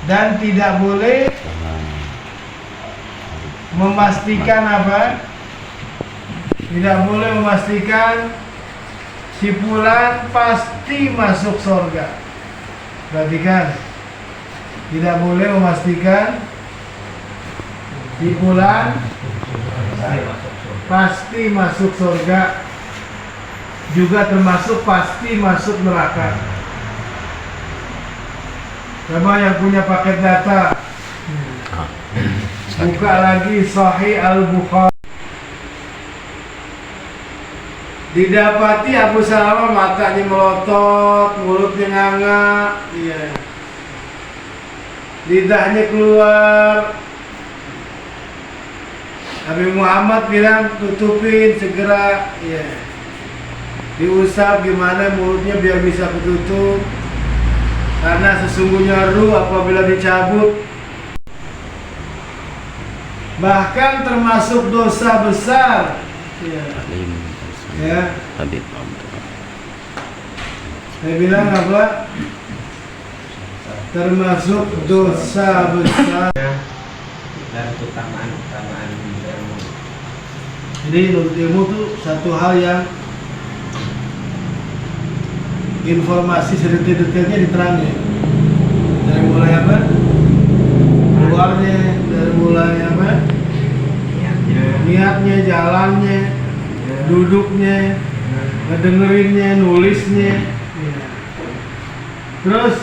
dan tidak boleh memastikan apa? Tidak boleh memastikan si fulan pasti masuk surga. Perhatikan, tidak boleh memastikan si fulan pasti masuk surga, juga termasuk pasti masuk neraka. Coba yang punya paket data, buka lagi Sahih Al-Bukhari. Didapati Abu Salamah matanya melotot, mulutnya nganga, iya. Lidahnya keluar. Nabi Muhammad bilang tutupin segera, iya. Diusap gimana mulutnya biar bisa ketutup. Karena sesungguhnya ruh apabila dicabut, bahkan termasuk dosa besar, ya. Ya. Saya bilang apa? Termasuk dosa besar. Dan keutamaan ilmu. Jadi ilmu itu satu hal yang informasi sedetail-detailnya diterangin. Dari mulai apa? Keluarnya, dari mulai apa? Niatnya, jalannya, duduknya, ngedengerinnya, nulisnya. Terus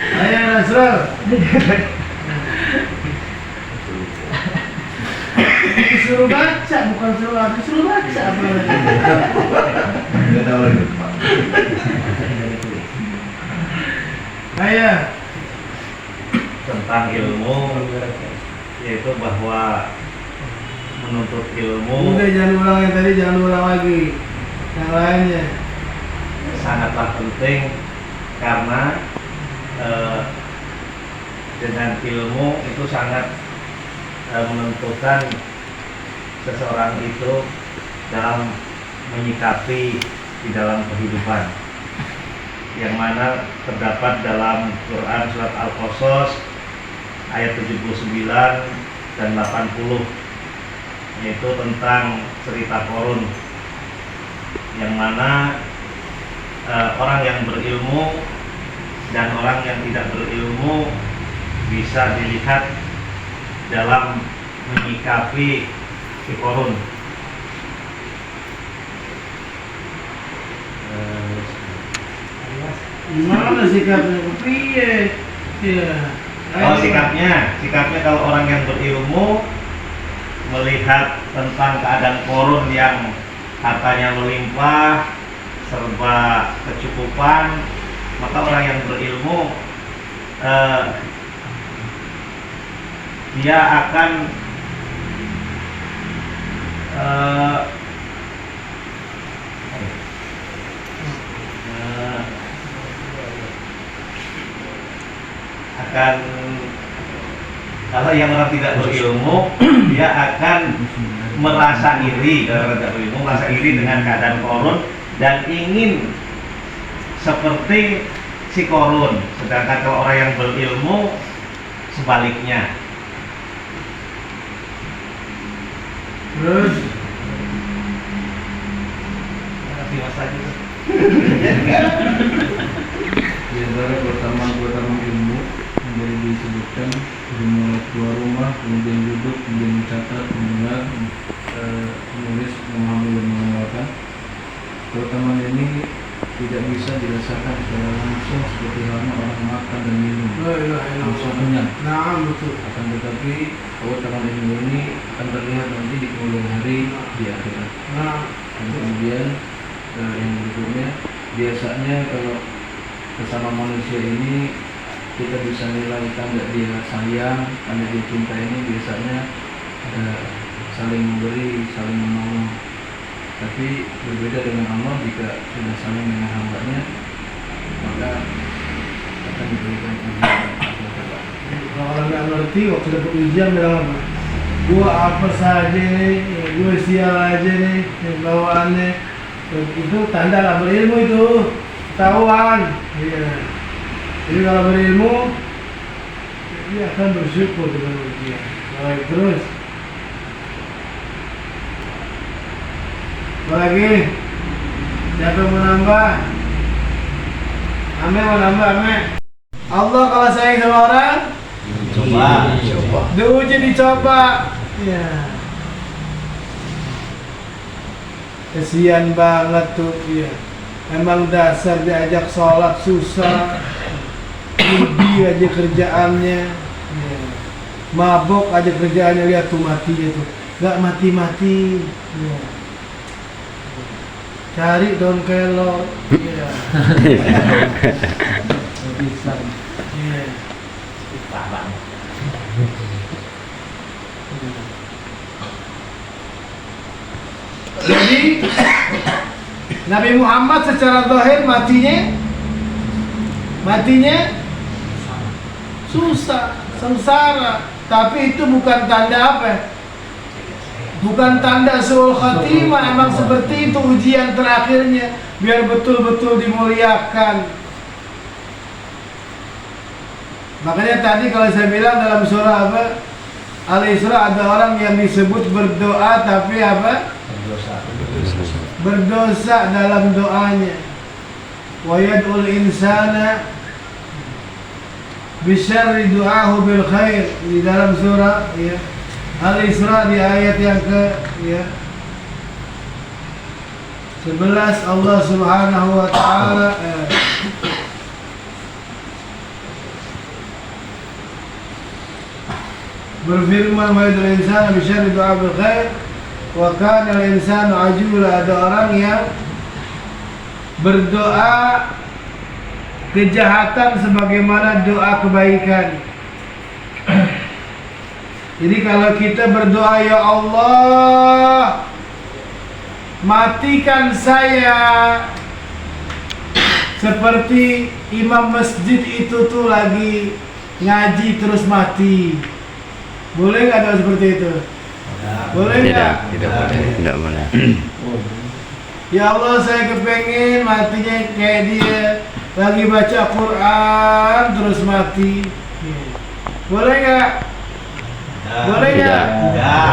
Ayah Nasral disuruh baca, bukan disuruh baca apa lagi. Nggak tahu lagi Pak. Ayah Tentang ilmu, yaitu bahwa menuntut ilmu udah jangan ulang yang tadi, jangan ulang lagi yang lainnya. sangatlah penting karena dengan ilmu itu sangat menentukan seseorang itu dalam menyikapi di dalam kehidupan, yang mana terdapat dalam Quran surat Al-Qasas ayat 79 dan 80, yaitu tentang cerita Qarun, yang mana orang yang berilmu dan orang yang tidak berilmu bisa dilihat dalam menyikapi si Qarun. Gimana sikapnya? Piye? Ya. Oh, sikapnya kalau orang yang berilmu melihat tentang keadaan Qarun yang hartanya melimpah serba kecukupan, maka orang yang berilmu dia akan kalau yang orang tidak berilmu dia akan merasa iri, kalau tidak berilmu merasa iri dengan keadaan Qarun dan ingin seperti si Qarun. Sedangkan kalau orang yang berilmu sebaliknya. Terus Kasih mas lagi. Di antara keutamaan ilmu yang boleh disebutkan dimulai keluar rumah, kemudian duduk, kemudian mencatat, mendengar, menulis, memahami dan mengamalkan. Keutamaan ini tidak bisa dirasakan secara langsung seperti halnya orang makan dan minum langsung kenyang. Nah, betul. Akan tetapi keutamaan ilmu ini akan terlihat nanti di kemudian hari di akhirat. Nah, Dan kemudian yang berikutnya, biasanya kalau bersama manusia ini kita bisa nilai tanda dia sayang, tanda dia cinta ini biasanya saling memberi, saling menolong. Tapi berbeda dengan Allah, jika sudah saling dengan hambanya, maka akan diberikan ujian. kalau orang nggak ngerti waktu dapat ujian bilang apa? Gua apa saja nih, gue sial aja nih, bawaannya Itu tanda lah berilmu itu, ketahuan. Iya. Jadi kalau berilmu, dia akan bersyukur dengan ujian. Baik, terus. Apa lagi? Siapa yang mau nambah? Ame mau nambah, Ame. Allah kalau sayang sama orang, Coba. diuji dicoba. Ya. Kesian banget tuh, iya. Emang dasar diajak sholat susah, judi aja kerjaannya, ya. Mabok aja kerjaannya, lihat tuh matinya tuh, gak mati-mati, ya. Cari daun kelor, ya. Gak bisa, ya. Jadi Nabi Muhammad secara zahir matinya susah, sengsara. Tapi itu bukan tanda apa? Bukan tanda suul khatimah. Emang seperti itu ujian terakhirnya, biar betul-betul dimuliakan. Makanya tadi kalau saya bilang dalam surah apa? Al-Isra ada orang yang disebut berdoa tapi apa? Berdosa dalam doanya. Wa yad'ul insana bisyarri du'ahu bil khair, di dalam surah ya Al-Isra di ayat yang ke ya 11 Allah Subhanahu wa taala berfirman wa yad'ul insana bisyarri du'ahu bil khair wa kana al-insanu ajula. Ada orang yang berdoa kejahatan sebagaimana doa kebaikan. Jadi kalau kita berdoa, ya Allah, matikan saya seperti imam masjid itu tuh lagi ngaji terus mati. Boleh nggak doa seperti itu? Boleh nggak? Tidak boleh. Ya Allah, saya kepengen matinya kayak dia, lagi baca Quran terus mati. Boleh nggak? Boleh nggak? Tidak.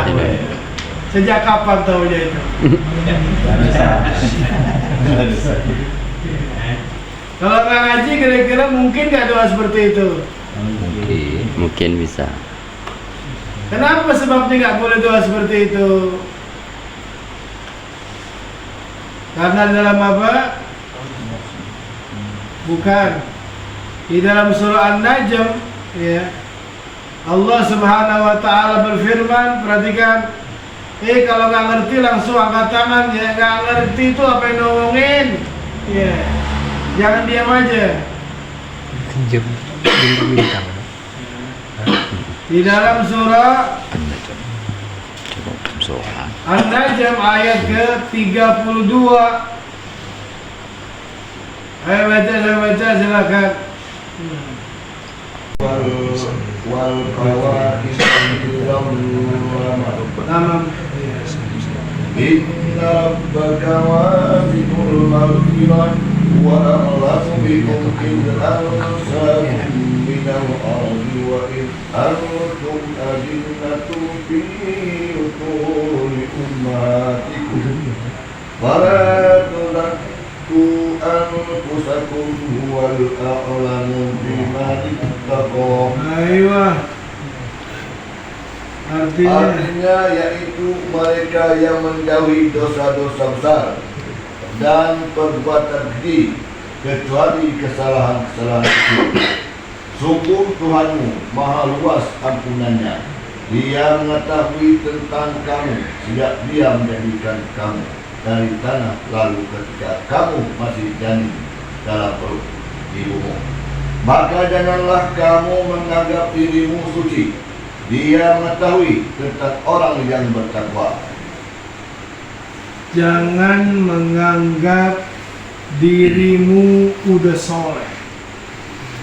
Sejak kapan tahunya itu? Kalau nggak ngaji, kira-kira mungkin nggak doa seperti itu? Mungkin bisa. Kenapa sebabnya nggak boleh doa seperti itu? Karena dalam apa? Bukan. Di dalam surah An-Najm, ya, Allah Subhanahu wa taala berfirman, perhatikan. Kalau nggak ngerti langsung angkat tangan ya. Nggak ngerti itu apa yang ngomongin? Ya. Jangan diam aja. Di dalam surah An-Najm ayat ke-32. Ayo baca silakan. Wal qawaqis Tamam. Inna rabbaka wasi'ul maghfirah wa a'lamu bikum id ansakum minal ardi wa id antum ajinnatun fi uturi ummatikum fala tuzakku anfusakum huwal a'lamu biman ittaqa. Ayo. Artinya yaitu mereka yang menjauhi dosa-dosa besar dan perbuatan keji kecuali kesalahan-kesalahan kecil. Sungguh Tuhanmu maha luas ampunannya. Dia mengetahui tentang kamu sejak Dia menjadikan kamu dari tanah, lalu ketika kamu masih janin dalam perut ibumu. Maka janganlah kamu menganggap dirimu suci. Dia mengetahui tentang orang yang bertakwa. jangan menganggap dirimu udah soleh.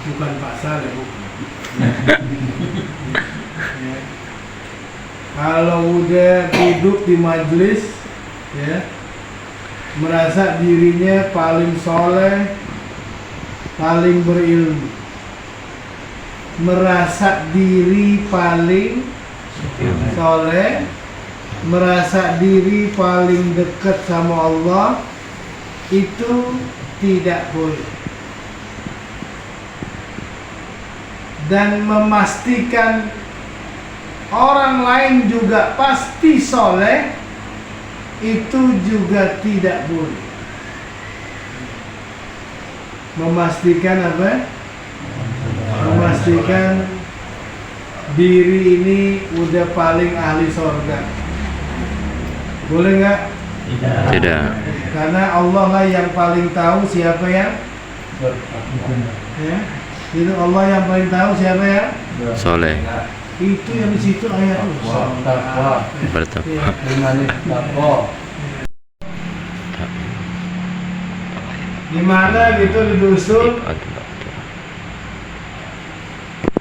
Bukan Pak Saleh, bukan. Ya. Kalau udah duduk di majelis, ya, merasa dirinya paling soleh, paling berilmu, merasa diri paling soleh, merasa diri paling dekat sama Allah, itu tidak boleh. Dan memastikan orang lain juga pasti soleh, itu juga tidak boleh. Memastikan apa? Memastikan diri ini udah paling ahli surga. Boleh nggak? Tidak. Karena Allah lah yang paling tahu siapa yang ya. Itu Allah yang paling tahu siapa ya. Soleh. Itu yang di situ ayat Takwa. Bertakwa. Dengan takwa. di mana gitu di dusun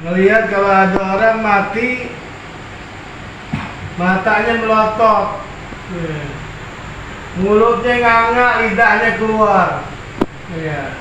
ngelihat kalau ada orang mati matanya melotot, mulutnya nganga, lidahnya keluar. Ya.